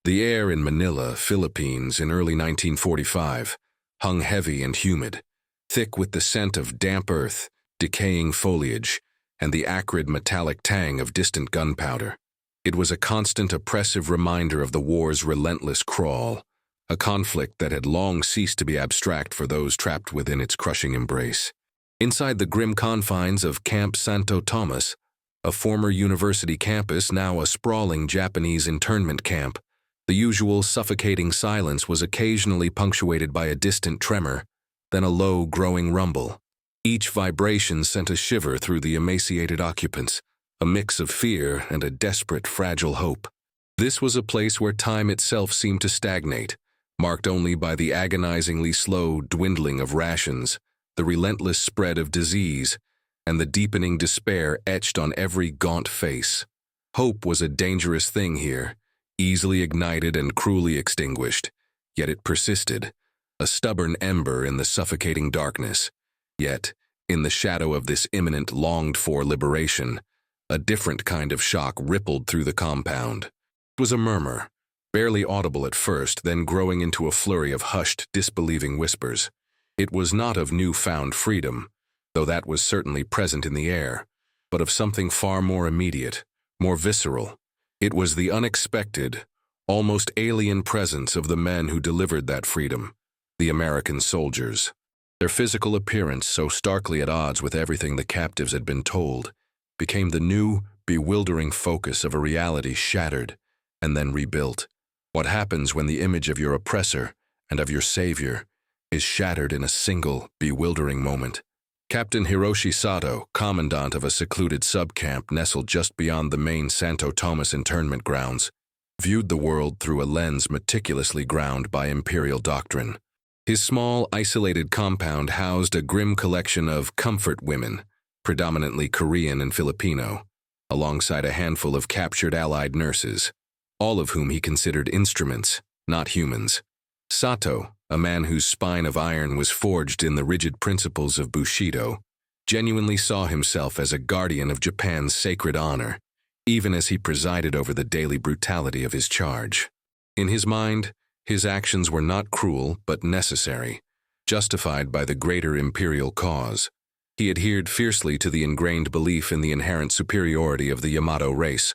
The air in Manila, Philippines, in early 1945 hung heavy and humid, thick with the scent of damp earth, decaying foliage, and the acrid metallic tang of distant gunpowder. It was a constant oppressive reminder of the war's relentless crawl, a conflict that had long ceased to be abstract for those trapped within its crushing embrace. Inside the grim confines of Camp Santo Tomas, a former university campus, now a sprawling Japanese internment camp, the usual suffocating silence was occasionally punctuated by a distant tremor, then a low, growing rumble. Each vibration sent a shiver through the emaciated occupants, a mix of fear and a desperate, fragile hope. This was a place where time itself seemed to stagnate, marked only by the agonizingly slow dwindling of rations, the relentless spread of disease, and the deepening despair etched on every gaunt face. Hope was a dangerous thing here, easily ignited and cruelly extinguished, yet it persisted, a stubborn ember in the suffocating darkness. Yet, in the shadow of this imminent, longed-for liberation, a different kind of shock rippled through the compound. It was a murmur, barely audible at first, then growing into a flurry of hushed, disbelieving whispers. It was not of newfound freedom, though that was certainly present in the air, but of something far more immediate, more visceral. It was the unexpected, almost alien presence of the men who delivered that freedom, the American soldiers. Their physical appearance, so starkly at odds with everything the captives had been told, became the new, bewildering focus of a reality shattered and then rebuilt. What happens when the image of your oppressor and of your savior is shattered in a single, bewildering moment? Captain Hiroshi Sato, commandant of a secluded subcamp nestled just beyond the main Santo Tomas internment grounds, viewed the world through a lens meticulously ground by imperial doctrine. His small, isolated compound housed a grim collection of comfort women, predominantly Korean and Filipino, alongside a handful of captured Allied nurses, all of whom he considered instruments, not humans. Sato, a man whose spine of iron was forged in the rigid principles of Bushido, genuinely saw himself as a guardian of Japan's sacred honor, even as he presided over the daily brutality of his charge. In his mind, his actions were not cruel but necessary, justified by the greater imperial cause. He adhered fiercely to the ingrained belief in the inherent superiority of the Yamato race,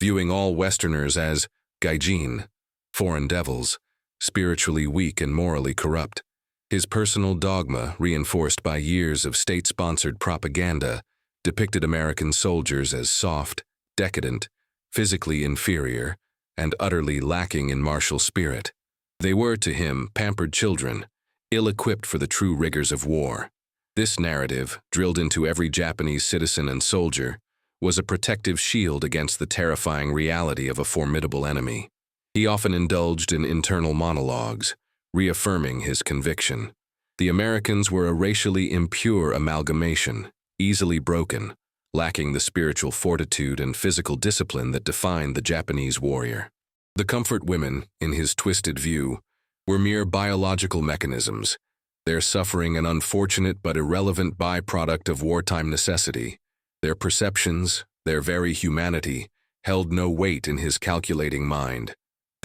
viewing all Westerners as gaijin, foreign devils, spiritually weak and morally corrupt. His personal dogma, reinforced by years of state-sponsored propaganda, depicted American soldiers as soft, decadent, physically inferior, and utterly lacking in martial spirit. They were, to him, pampered children, ill-equipped for the true rigors of war. This narrative, drilled into every Japanese citizen and soldier, was a protective shield against the terrifying reality of a formidable enemy. He often indulged in internal monologues, reaffirming his conviction. The Americans were a racially impure amalgamation, easily broken, lacking the spiritual fortitude and physical discipline that defined the Japanese warrior. The comfort women, in his twisted view, were mere biological mechanisms, their suffering an unfortunate but irrelevant byproduct of wartime necessity. Their perceptions, their very humanity, held no weight in his calculating mind.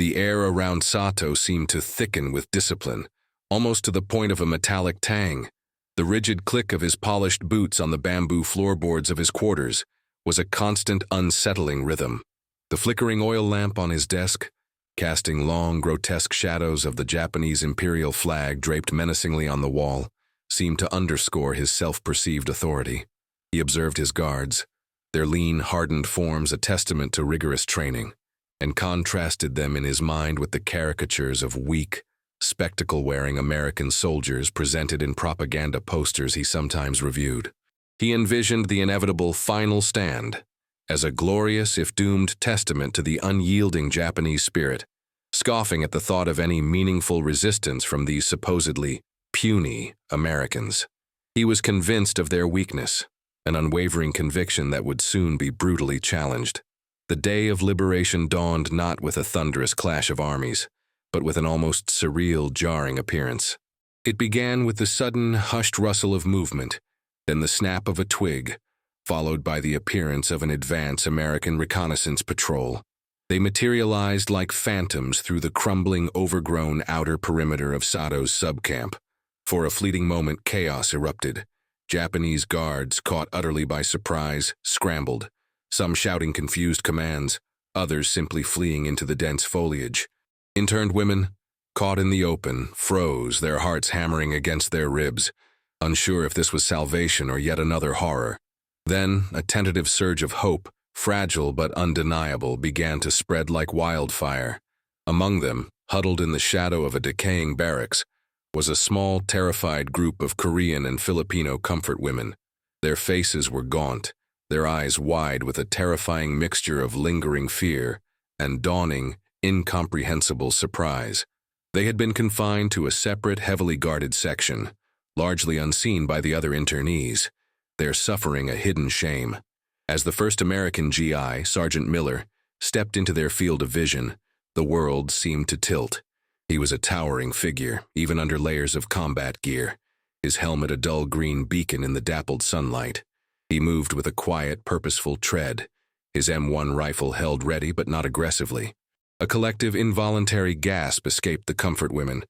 The air around Sato seemed to thicken with discipline, almost to the point of a metallic tang. The rigid click of his polished boots on the bamboo floorboards of his quarters was a constant, unsettling rhythm. The flickering oil lamp on his desk, casting long, grotesque shadows of the Japanese imperial flag draped menacingly on the wall, seemed to underscore his self-perceived authority. He observed his guards, their lean, hardened forms a testament to rigorous training, and contrasted them in his mind with the caricatures of weak, spectacle-wearing American soldiers presented in propaganda posters he sometimes reviewed. He envisioned the inevitable final stand as a glorious, if doomed, testament to the unyielding Japanese spirit, scoffing at the thought of any meaningful resistance from these supposedly puny Americans. He was convinced of their weakness, an unwavering conviction that would soon be brutally challenged. The day of liberation dawned not with a thunderous clash of armies, but with an almost surreal, jarring appearance. It began with the sudden, hushed rustle of movement, then the snap of a twig, followed by the appearance of an advance American reconnaissance patrol. They materialized like phantoms through the crumbling, overgrown outer perimeter of Sato's subcamp. For a fleeting moment, chaos erupted. Japanese guards, caught utterly by surprise, scrambled, some shouting confused commands, others simply fleeing into the dense foliage. Interned women, caught in the open, froze, their hearts hammering against their ribs, unsure if this was salvation or yet another horror. Then, a tentative surge of hope, fragile but undeniable, began to spread like wildfire. Among them, huddled in the shadow of a decaying barracks, was a small, terrified group of Korean and Filipino comfort women. Their faces were gaunt, their eyes wide with a terrifying mixture of lingering fear and dawning, incomprehensible surprise. They had been confined to a separate, heavily guarded section, largely unseen by the other internees, their suffering a hidden shame. As the first American GI, Sergeant Miller, stepped into their field of vision, the world seemed to tilt. He was a towering figure, even under layers of combat gear, his helmet a dull green beacon in the dappled sunlight. He moved with a quiet, purposeful tread, his M1 rifle held ready but not aggressively. A collective, involuntary gasp escaped the comfort women,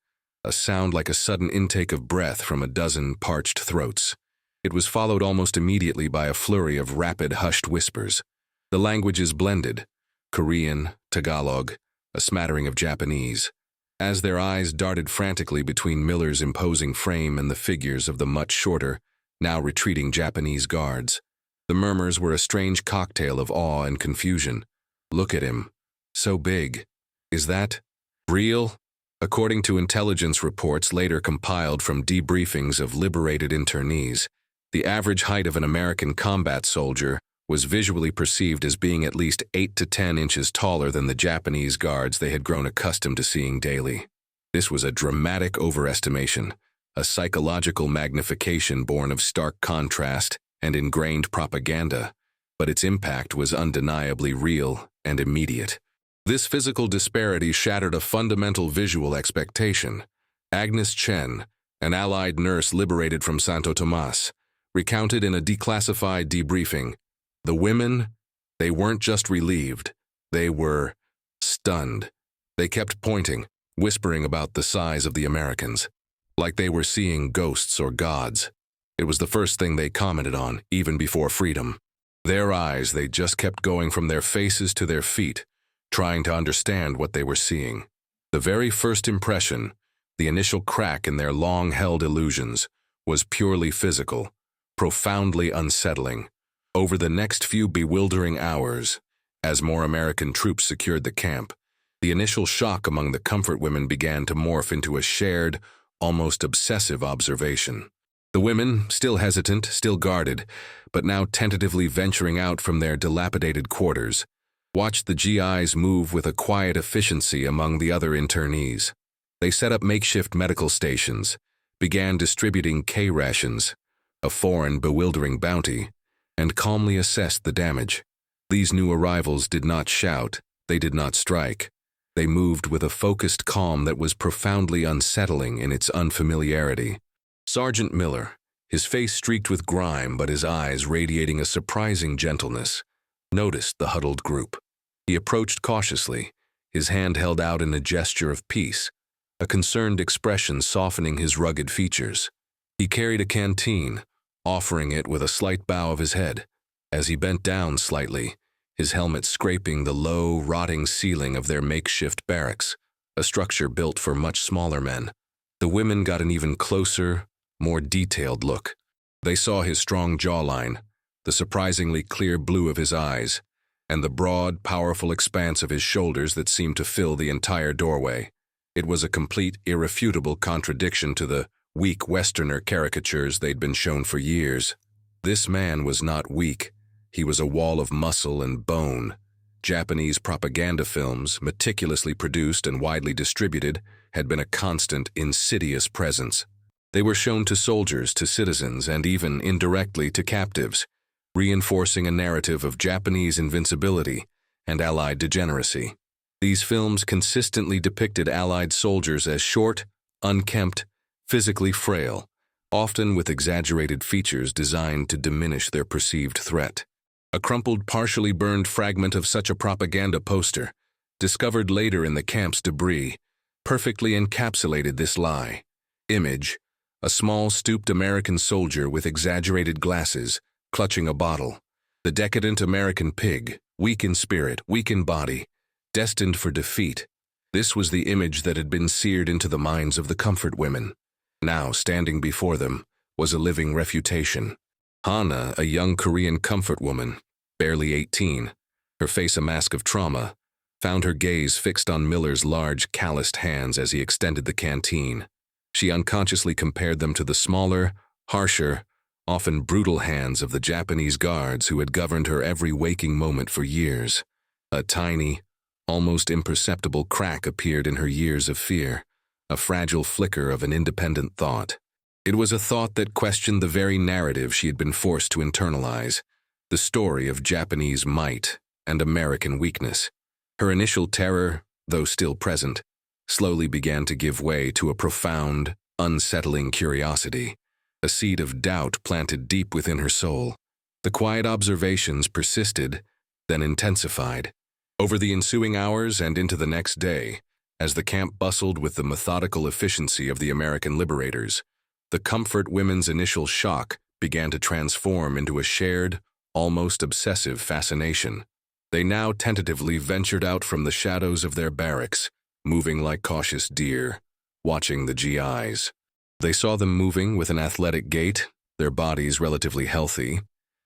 a sound like a sudden intake of breath from a dozen parched throats. It was followed almost immediately by a flurry of rapid, hushed whispers. The languages blended, Korean, Tagalog, a smattering of Japanese. As their eyes darted frantically between Miller's imposing frame and the figures of the much shorter, now retreating Japanese guards, the murmurs were a strange cocktail of awe and confusion. Look at him. So big. Is that real? According to intelligence reports later compiled from debriefings of liberated internees, the average height of an American combat soldier was visually perceived as being at least 8 to 10 inches taller than the Japanese guards they had grown accustomed to seeing daily. This was a dramatic overestimation, a psychological magnification born of stark contrast and ingrained propaganda, but its impact was undeniably real and immediate. This physical disparity shattered a fundamental visual expectation. Agnes Chen, an Allied nurse liberated from Santo Tomas, recounted in a declassified debriefing, the women, they weren't just relieved, they were stunned. They kept pointing, whispering about the size of the Americans, like they were seeing ghosts or gods. It was the first thing they commented on, even before freedom. Their eyes, they just kept going from their faces to their feet, trying to understand what they were seeing. The very first impression, the initial crack in their long-held illusions, was purely physical, profoundly unsettling. Over the next few bewildering hours, as more American troops secured the camp, the initial shock among the comfort women began to morph into a shared, almost obsessive observation. The women, still hesitant, still guarded, but now tentatively venturing out from their dilapidated quarters, watched the GIs move with a quiet efficiency among the other internees. They set up makeshift medical stations, began distributing K-rations, a foreign, bewildering bounty, and calmly assessed the damage. These new arrivals did not shout, they did not strike. They moved with a focused calm that was profoundly unsettling in its unfamiliarity. Sergeant Miller, his face streaked with grime but his eyes radiating a surprising gentleness, noticed the huddled group. He approached cautiously, his hand held out in a gesture of peace, a concerned expression softening his rugged features. He carried a canteen, offering it with a slight bow of his head. As he bent down slightly, his helmet scraping the low, rotting ceiling of their makeshift barracks, a structure built for much smaller men. The women got an even closer, more detailed look. They saw his strong jawline, the surprisingly clear blue of his eyes, and the broad, powerful expanse of his shoulders that seemed to fill the entire doorway. It was a complete, irrefutable contradiction to the weak Westerner caricatures they'd been shown for years. This man was not weak. He was a wall of muscle and bone. Japanese propaganda films, meticulously produced and widely distributed, had been a constant, insidious presence. They were shown to soldiers, to citizens, and even indirectly to captives, reinforcing a narrative of Japanese invincibility and Allied degeneracy. These films consistently depicted Allied soldiers as short, unkempt, physically frail, often with exaggerated features designed to diminish their perceived threat. A crumpled, partially burned fragment of such a propaganda poster, discovered later in the camp's debris, perfectly encapsulated this lie. Image: a small, stooped American soldier with exaggerated glasses, clutching a bottle. The decadent American pig, weak in spirit, weak in body, destined for defeat. This was the image that had been seared into the minds of the comfort women. Now, standing before them, was a living refutation. Hana, a young Korean comfort woman, barely 18, her face a mask of trauma, found her gaze fixed on Miller's large, calloused hands as he extended the canteen. She unconsciously compared them to the smaller, harsher, often brutal hands of the Japanese guards who had governed her every waking moment for years. A tiny, almost imperceptible crack appeared in her years of fear, a fragile flicker of an independent thought. It was a thought that questioned the very narrative she had been forced to internalize, the story of Japanese might and American weakness. Her initial terror, though still present, slowly began to give way to a profound, unsettling curiosity, a seed of doubt planted deep within her soul. The quiet observations persisted, then intensified. Over the ensuing hours and into the next day, as the camp bustled with the methodical efficiency of the American liberators, the comfort women's initial shock began to transform into a shared, almost obsessive fascination. They now tentatively ventured out from the shadows of their barracks, moving like cautious deer, watching the GIs. They saw them moving with an athletic gait, their bodies relatively healthy,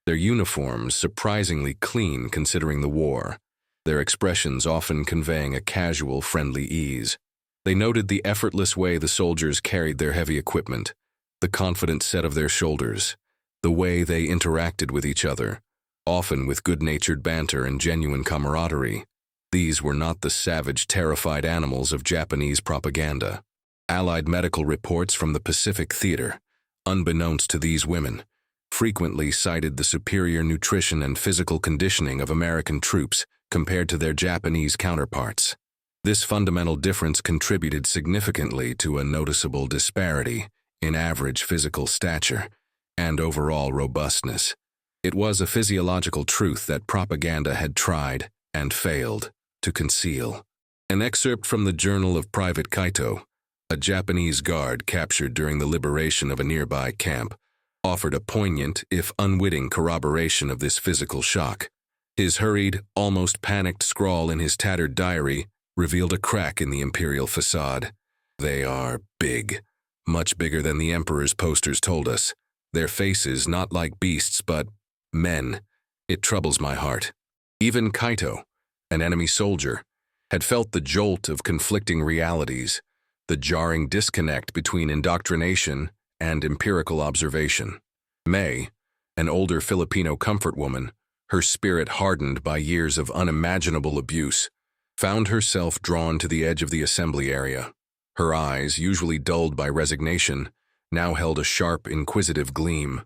their uniforms surprisingly clean considering the war, their expressions often conveying a casual, friendly ease. They noted the effortless way the soldiers carried their heavy equipment, the confident set of their shoulders, the way they interacted with each other, often with good-natured banter and genuine camaraderie. These were not the savage, terrified animals of Japanese propaganda. Allied medical reports from the Pacific Theater, unbeknownst to these women, frequently cited the superior nutrition and physical conditioning of American troops compared to their Japanese counterparts. This fundamental difference contributed significantly to a noticeable disparity in average physical stature and overall robustness. It was a physiological truth that propaganda had tried, and failed, to conceal. An excerpt from the Journal of Private Kaito, a Japanese guard captured during the liberation of a nearby camp, offered a poignant, if unwitting, corroboration of this physical shock. His hurried, almost panicked scrawl in his tattered diary revealed a crack in the imperial facade. "They are big, much bigger than the emperor's posters told us. Their faces not like beasts but men. It troubles my heart." Even Kaito, an enemy soldier, had felt the jolt of conflicting realities, the jarring disconnect between indoctrination and empirical observation. Mei, an older Filipino comfort woman, her spirit hardened by years of unimaginable abuse, found herself drawn to the edge of the assembly area. Her eyes, usually dulled by resignation, now held a sharp, inquisitive gleam.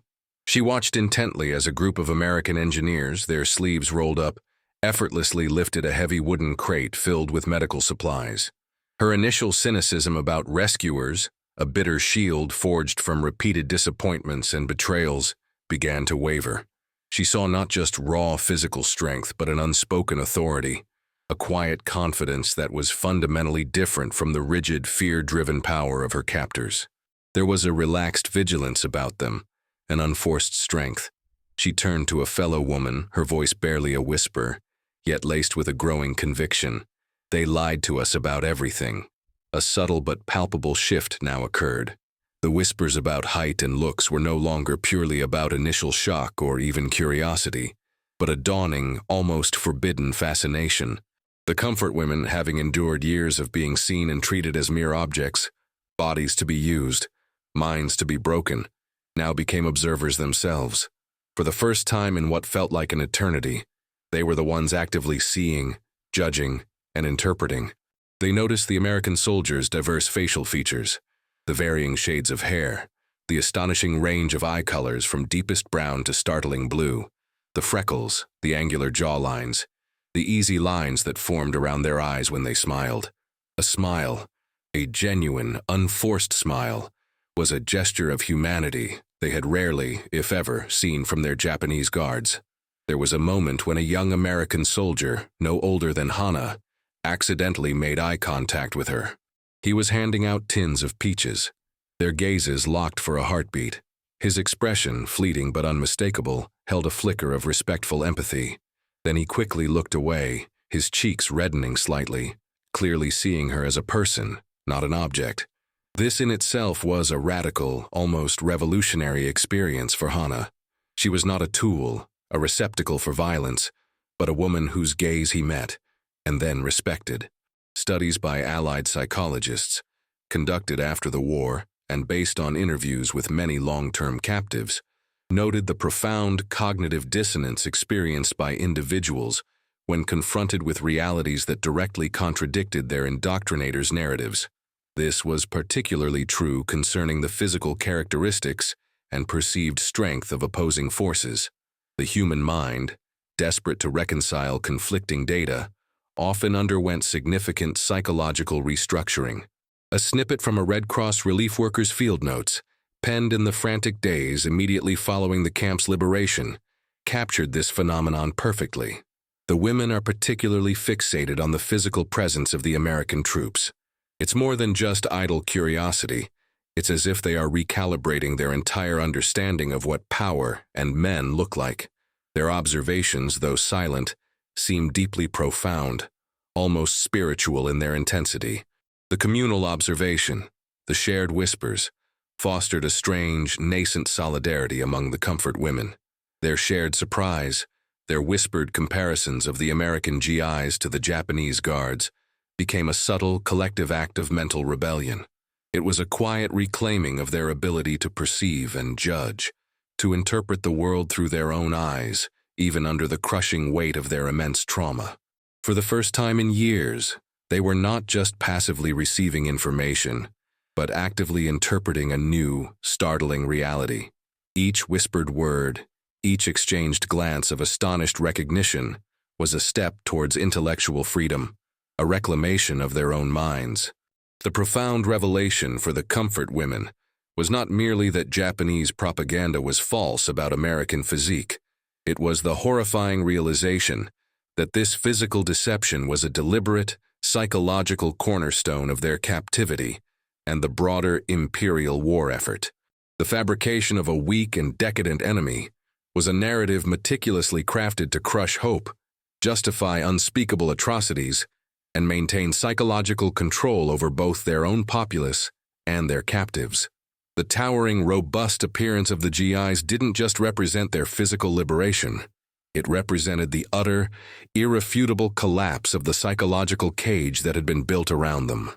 She watched intently as a group of American engineers, their sleeves rolled up, effortlessly lifted a heavy wooden crate filled with medical supplies. Her initial cynicism about rescuers, a bitter shield forged from repeated disappointments and betrayals, began to waver. She saw not just raw physical strength, but an unspoken authority, a quiet confidence that was fundamentally different from the rigid, fear-driven power of her captors. There was a relaxed vigilance about them, an unforced strength. She turned to a fellow woman, her voice barely a whisper, yet laced with a growing conviction. "They lied to us about everything." A subtle but palpable shift now occurred. The whispers about height and looks were no longer purely about initial shock or even curiosity, but a dawning, almost forbidden fascination. The comfort women, having endured years of being seen and treated as mere objects, bodies to be used, minds to be broken, now became observers themselves. For the first time in what felt like an eternity, they were the ones actively seeing, judging, and interpreting. They noticed the American soldiers' diverse facial features, the varying shades of hair, the astonishing range of eye colors from deepest brown to startling blue, the freckles, the angular jawlines, the easy lines that formed around their eyes when they smiled. A smile, a genuine, unforced smile, was a gesture of humanity they had rarely, if ever, seen from their Japanese guards. There was a moment when a young American soldier, no older than Hana, accidentally made eye contact with her. He was handing out tins of peaches. Their gazes locked for a heartbeat. His expression, fleeting but unmistakable, held a flicker of respectful empathy. Then he quickly looked away, his cheeks reddening slightly, clearly seeing her as a person, not an object. This in itself was a radical, almost revolutionary experience for Hana. She was not a tool, a receptacle for violence, but a woman whose gaze he met, and then respected. Studies by Allied psychologists, conducted after the war and based on interviews with many long-term captives, noted the profound cognitive dissonance experienced by individuals when confronted with realities that directly contradicted their indoctrinators' narratives. This was particularly true concerning the physical characteristics and perceived strength of opposing forces. The human mind, desperate to reconcile conflicting data, often underwent significant psychological restructuring. A snippet from a Red Cross relief worker's field notes, penned in the frantic days immediately following the camp's liberation, captured this phenomenon perfectly. The women are particularly fixated on the physical presence of the American troops. It's more than just idle curiosity. It's as if they are recalibrating their entire understanding of what power and men look like. Their observations, though silent, seem deeply profound, almost spiritual in their intensity. The communal observation, the shared whispers, fostered a strange, nascent solidarity among the comfort women. Their shared surprise, their whispered comparisons of the American GIs to the Japanese guards, became a subtle, collective act of mental rebellion. It was a quiet reclaiming of their ability to perceive and judge, to interpret the world through their own eyes, even under the crushing weight of their immense trauma. For the first time in years, they were not just passively receiving information, but actively interpreting a new, startling reality. Each whispered word, each exchanged glance of astonished recognition was a step towards intellectual freedom, a reclamation of their own minds. The profound revelation for the comfort women was not merely that Japanese propaganda was false about American physique. It was the horrifying realization that this physical deception was a deliberate, psychological cornerstone of their captivity and the broader imperial war effort. The fabrication of a weak and decadent enemy was a narrative meticulously crafted to crush hope, justify unspeakable atrocities, and maintain psychological control over both their own populace and their captives. The towering, robust appearance of the GIs didn't just represent their physical liberation. It represented the utter, irrefutable collapse of the psychological cage that had been built around them.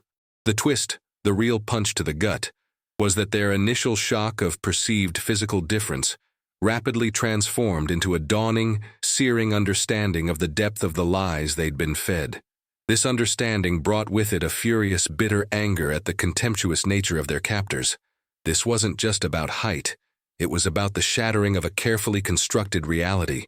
The twist, the real punch to the gut, was that their initial shock of perceived physical difference rapidly transformed into a dawning, searing understanding of the depth of the lies they'd been fed. This understanding brought with it a furious, bitter anger at the contemptuous nature of their captors. This wasn't just about height. It was about the shattering of a carefully constructed reality,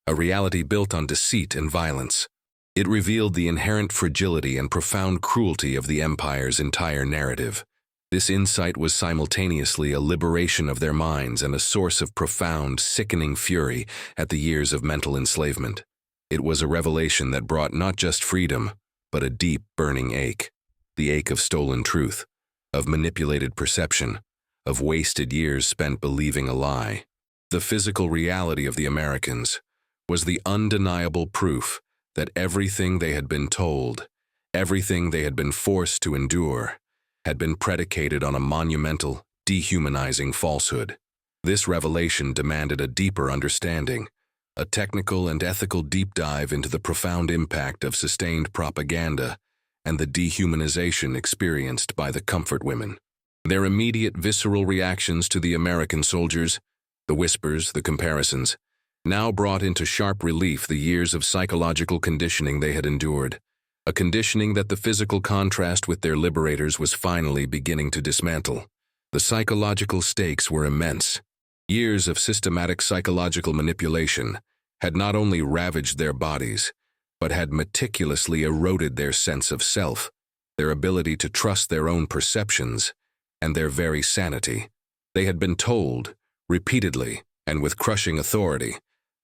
a reality built on deceit and violence. It revealed the inherent fragility and profound cruelty of the Empire's entire narrative. This insight was simultaneously a liberation of their minds and a source of profound, sickening fury at the years of mental enslavement. It was a revelation that brought not just freedom, but a deep, burning ache. The ache of stolen truth, of manipulated perception, of wasted years spent believing a lie. The physical reality of the Americans was the undeniable proof that everything they had been told, everything they had been forced to endure, had been predicated on a monumental, dehumanizing falsehood. This revelation demanded a deeper understanding, a technical and ethical deep dive into the profound impact of sustained propaganda and the dehumanization experienced by the comfort women. Their immediate visceral reactions to the American soldiers, the whispers, the comparisons, now brought into sharp relief the years of psychological conditioning they had endured, a conditioning that the physical contrast with their liberators was finally beginning to dismantle. The psychological stakes were immense. Years of systematic psychological manipulation had not only ravaged their bodies, but had meticulously eroded their sense of self, their ability to trust their own perceptions, and their very sanity. They had been told, repeatedly and with crushing authority,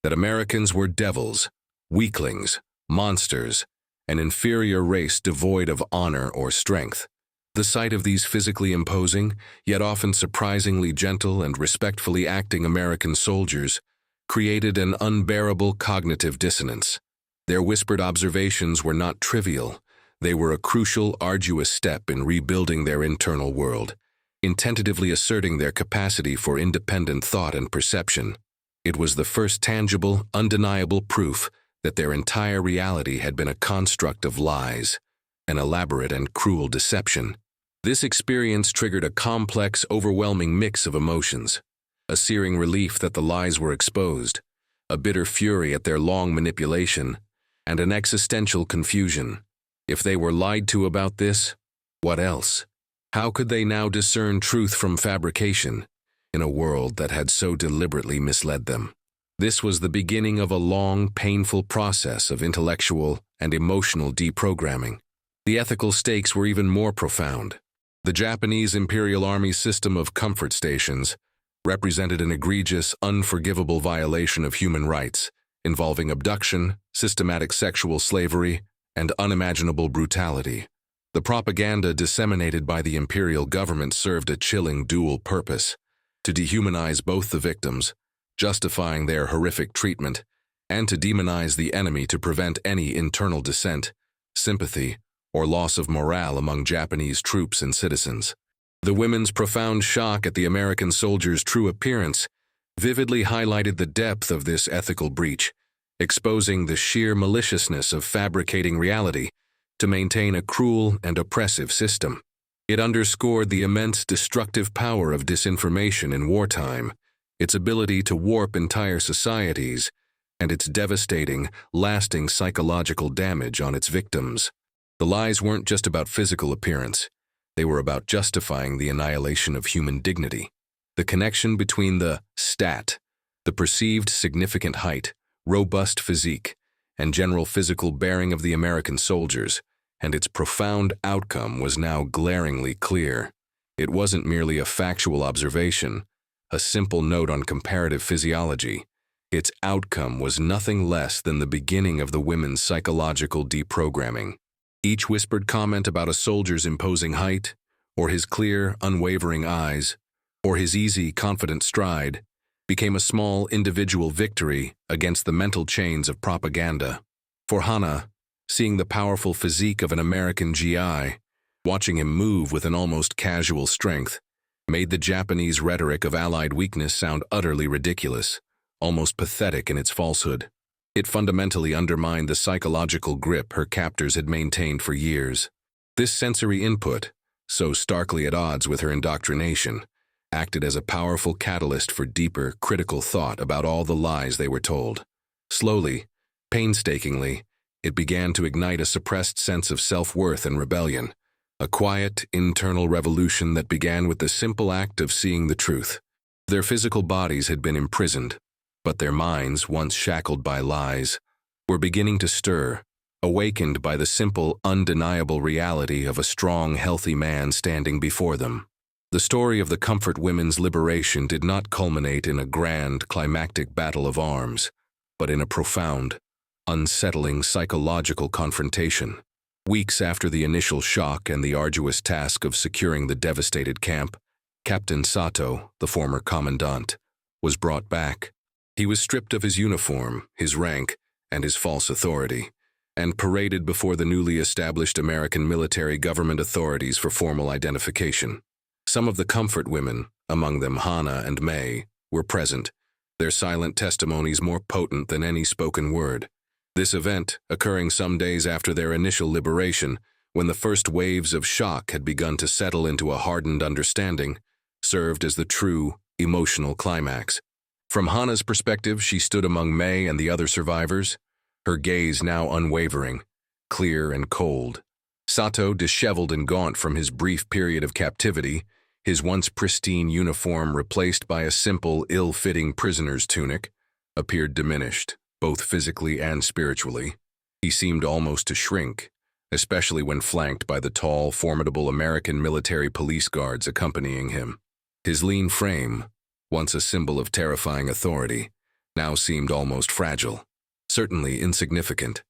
that Americans were devils, weaklings, monsters, an inferior race devoid of honor or strength. The sight of these physically imposing, yet often surprisingly gentle and respectfully acting American soldiers created an unbearable cognitive dissonance. Their whispered observations were not trivial. They were a crucial, arduous step in rebuilding their internal world, in tentatively asserting their capacity for independent thought and perception. It was the first tangible, undeniable proof that their entire reality had been a construct of lies, an elaborate and cruel deception. This experience triggered a complex, overwhelming mix of emotions, a searing relief that the lies were exposed, a bitter fury at their long manipulation, and an existential confusion. If they were lied to about this, what else? How could they now discern truth from fabrication in a world that had so deliberately misled them? This was the beginning of a long, painful process of intellectual and emotional deprogramming. The ethical stakes were even more profound. The Japanese Imperial Army's system of comfort stations represented an egregious, unforgivable violation of human rights, involving abduction, systematic sexual slavery, and unimaginable brutality. The propaganda disseminated by the imperial government served a chilling dual purpose: to dehumanize both the victims, justifying their horrific treatment, and to demonize the enemy to prevent any internal dissent, sympathy, or loss of morale among Japanese troops and citizens. The women's profound shock at the American soldiers' true appearance vividly highlighted the depth of this ethical breach, exposing the sheer maliciousness of fabricating reality to maintain a cruel and oppressive system. It underscored the immense destructive power of disinformation in wartime, its ability to warp entire societies, and its devastating, lasting psychological damage on its victims. The lies weren't just about physical appearance. They were about justifying the annihilation of human dignity. The connection between the stat, the perceived significant height, robust physique, and general physical bearing of the American soldiers, and its profound outcome was now glaringly clear. It wasn't merely a factual observation, a simple note on comparative physiology. Its outcome was nothing less than the beginning of the women's psychological deprogramming. Each whispered comment about a soldier's imposing height, or his clear, unwavering eyes, or his easy, confident stride, became a small individual victory against the mental chains of propaganda. For Hana, seeing the powerful physique of an American GI, watching him move with an almost casual strength, made the Japanese rhetoric of Allied weakness sound utterly ridiculous, almost pathetic in its falsehood. It fundamentally undermined the psychological grip her captors had maintained for years. This sensory input, so starkly at odds with her indoctrination, acted as a powerful catalyst for deeper, critical thought about all the lies they were told. Slowly, painstakingly, it began to ignite a suppressed sense of self-worth and rebellion, a quiet, internal revolution that began with the simple act of seeing the truth. Their physical bodies had been imprisoned, but their minds, once shackled by lies, were beginning to stir, awakened by the simple, undeniable reality of a strong, healthy man standing before them. The story of the comfort women's liberation did not culminate in a grand, climactic battle of arms, but in a profound, unsettling psychological confrontation. Weeks after the initial shock and the arduous task of securing the devastated camp, Captain Sato, the former commandant, was brought back. He was stripped of his uniform, his rank, and his false authority, and paraded before the newly established American military government authorities for formal identification. Some of the comfort women, among them Hana and Mei, were present, their silent testimonies more potent than any spoken word. This event, occurring some days after their initial liberation, when the first waves of shock had begun to settle into a hardened understanding, served as the true, emotional climax. From Hana's perspective, she stood among Mei and the other survivors, her gaze now unwavering, clear and cold. Sato, disheveled and gaunt from his brief period of captivity, his once pristine uniform replaced by a simple, ill-fitting prisoner's tunic, appeared diminished, both physically and spiritually. He seemed almost to shrink, especially when flanked by the tall, formidable American military police guards accompanying him. His lean frame, once a symbol of terrifying authority, now seemed almost fragile, certainly insignificant.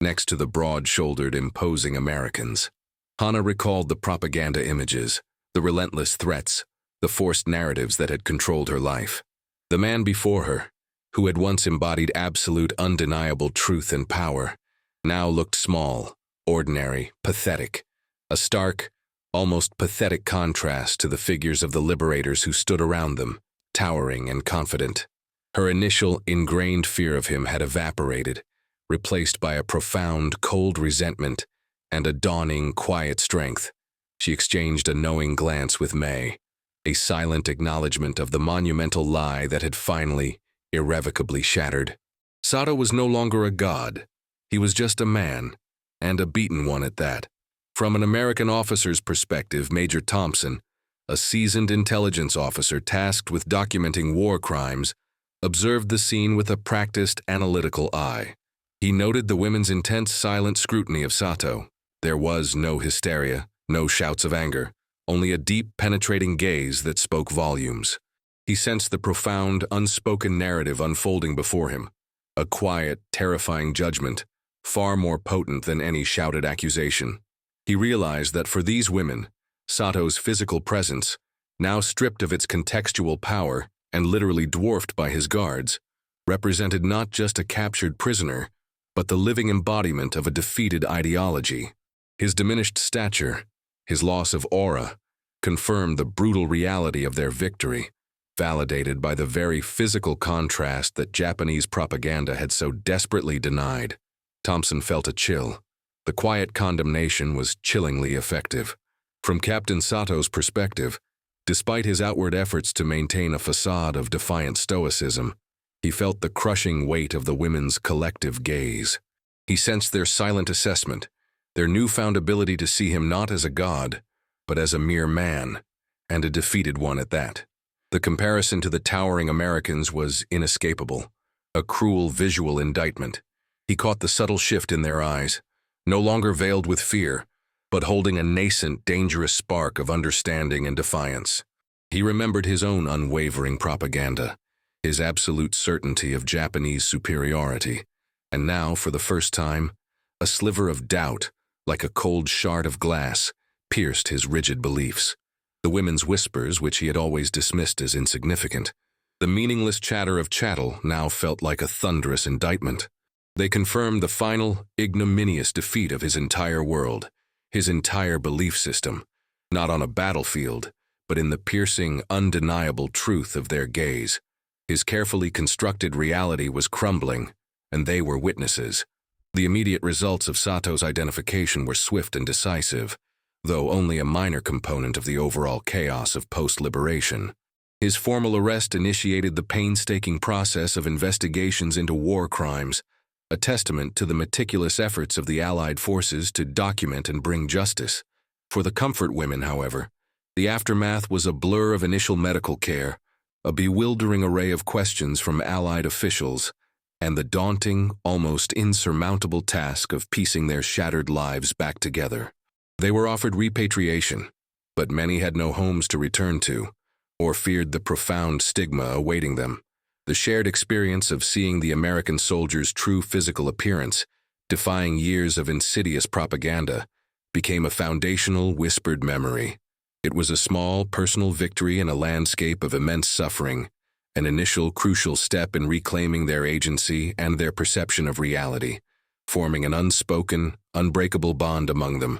next to the broad-shouldered, imposing Americans. Hana recalled the propaganda images, the relentless threats, the forced narratives that had controlled her life. The man before her, who had once embodied absolute, undeniable truth and power, now looked small, ordinary, pathetic, a stark, almost pathetic contrast to the figures of the liberators who stood around them, towering and confident. Her initial, ingrained fear of him had evaporated, replaced by a profound, cold resentment and a dawning, quiet strength. She exchanged a knowing glance with Mei, a silent acknowledgement of the monumental lie that had finally, irrevocably shattered. Sato was no longer a god. He was just a man, and a beaten one at that. From an American officer's perspective, Major Thompson, a seasoned intelligence officer tasked with documenting war crimes, observed the scene with a practiced, analytical eye. He noted the women's intense, silent scrutiny of Sato. There was no hysteria, no shouts of anger, only a deep, penetrating gaze that spoke volumes. He sensed the profound, unspoken narrative unfolding before him, a quiet, terrifying judgment, far more potent than any shouted accusation. He realized that for these women, Sato's physical presence, now stripped of its contextual power and literally dwarfed by his guards, represented not just a captured prisoner, but the living embodiment of a defeated ideology. His diminished stature, his loss of aura, confirmed the brutal reality of their victory, validated by the very physical contrast that Japanese propaganda had so desperately denied. Thompson felt a chill. The quiet condemnation was chillingly effective. From Captain Sato's perspective, despite his outward efforts to maintain a facade of defiant stoicism, he felt the crushing weight of the women's collective gaze. He sensed their silent assessment, their newfound ability to see him not as a god, but as a mere man, and a defeated one at that. The comparison to the towering Americans was inescapable, a cruel visual indictment. He caught the subtle shift in their eyes, no longer veiled with fear, but holding a nascent, dangerous spark of understanding and defiance. He remembered his own unwavering propaganda, his absolute certainty of Japanese superiority, and now, for the first time, a sliver of doubt, like a cold shard of glass, pierced his rigid beliefs. The women's whispers, which he had always dismissed as insignificant, the meaningless chatter of chattel, now felt like a thunderous indictment. They confirmed the final, ignominious defeat of his entire world, his entire belief system, not on a battlefield, but in the piercing, undeniable truth of their gaze. His carefully constructed reality was crumbling, and they were witnesses. The immediate results of Sato's identification were swift and decisive, though only a minor component of the overall chaos of post-liberation. His formal arrest initiated the painstaking process of investigations into war crimes, a testament to the meticulous efforts of the Allied forces to document and bring justice. For the comfort women, however, the aftermath was a blur of initial medical care, a bewildering array of questions from Allied officials, and the daunting, almost insurmountable task of piecing their shattered lives back together. They were offered repatriation, but many had no homes to return to, or feared the profound stigma awaiting them. The shared experience of seeing the American soldiers' true physical appearance, defying years of insidious propaganda, became a foundational, whispered memory. It was a small, personal victory in a landscape of immense suffering, an initial, crucial step in reclaiming their agency and their perception of reality, forming an unspoken, unbreakable bond among them.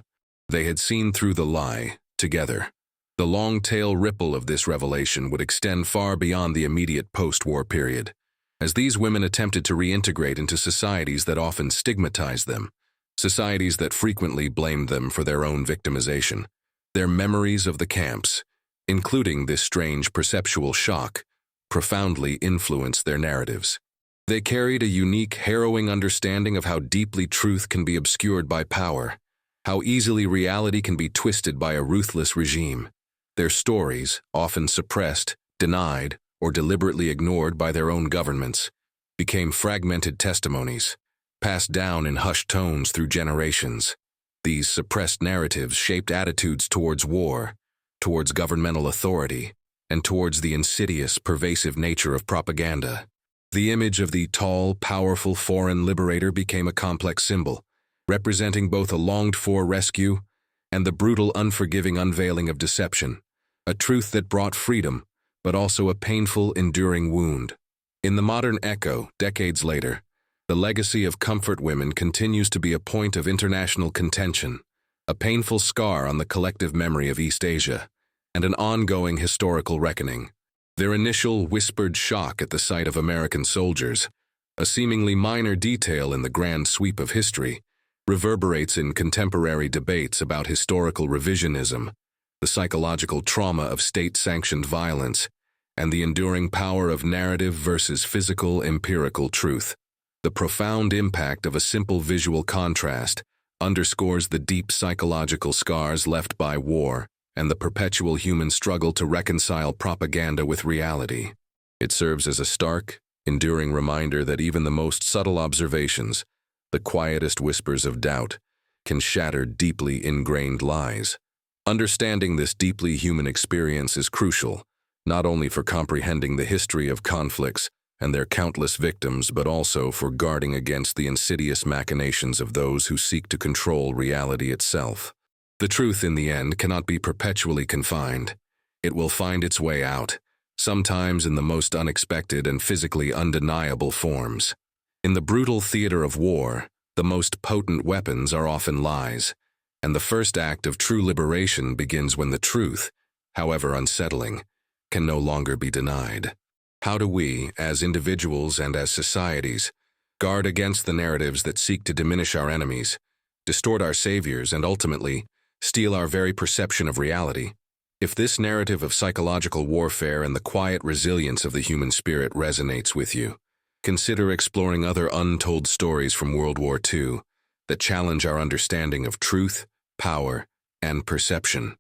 They had seen through the lie, together. The long-tail ripple of this revelation would extend far beyond the immediate post-war period, as these women attempted to reintegrate into societies that often stigmatized them, societies that frequently blamed them for their own victimization. Their memories of the camps, including this strange perceptual shock, profoundly influenced their narratives. They carried a unique, harrowing understanding of how deeply truth can be obscured by power, how easily reality can be twisted by a ruthless regime. Their stories, often suppressed, denied, or deliberately ignored by their own governments, became fragmented testimonies, passed down in hushed tones through generations. These suppressed narratives shaped attitudes towards war, towards governmental authority, and towards the insidious, pervasive nature of propaganda. The image of the tall, powerful foreign liberator became a complex symbol, representing both a longed-for rescue and the brutal, unforgiving unveiling of deception, a truth that brought freedom, but also a painful, enduring wound. In the modern echo, decades later, the legacy of comfort women continues to be a point of international contention, a painful scar on the collective memory of East Asia, and an ongoing historical reckoning. Their initial whispered shock at the sight of American soldiers, a seemingly minor detail in the grand sweep of history, reverberates in contemporary debates about historical revisionism, the psychological trauma of state-sanctioned violence, and the enduring power of narrative versus physical, empirical truth. The profound impact of a simple visual contrast underscores the deep psychological scars left by war and the perpetual human struggle to reconcile propaganda with reality. It serves as a stark, enduring reminder that even the most subtle observations, the quietest whispers of doubt, can shatter deeply ingrained lies. Understanding this deeply human experience is crucial, not only for comprehending the history of conflicts and their countless victims, but also for guarding against the insidious machinations of those who seek to control reality itself. The truth, in the end, cannot be perpetually confined. It will find its way out, sometimes in the most unexpected and physically undeniable forms. In the brutal theater of war, the most potent weapons are often lies, and the first act of true liberation begins when the truth, however unsettling, can no longer be denied. How do we, as individuals and as societies, guard against the narratives that seek to diminish our enemies, distort our saviors, and ultimately steal our very perception of reality? If this narrative of psychological warfare and the quiet resilience of the human spirit resonates with you, consider exploring other untold stories from World War II that challenge our understanding of truth, power, and perception.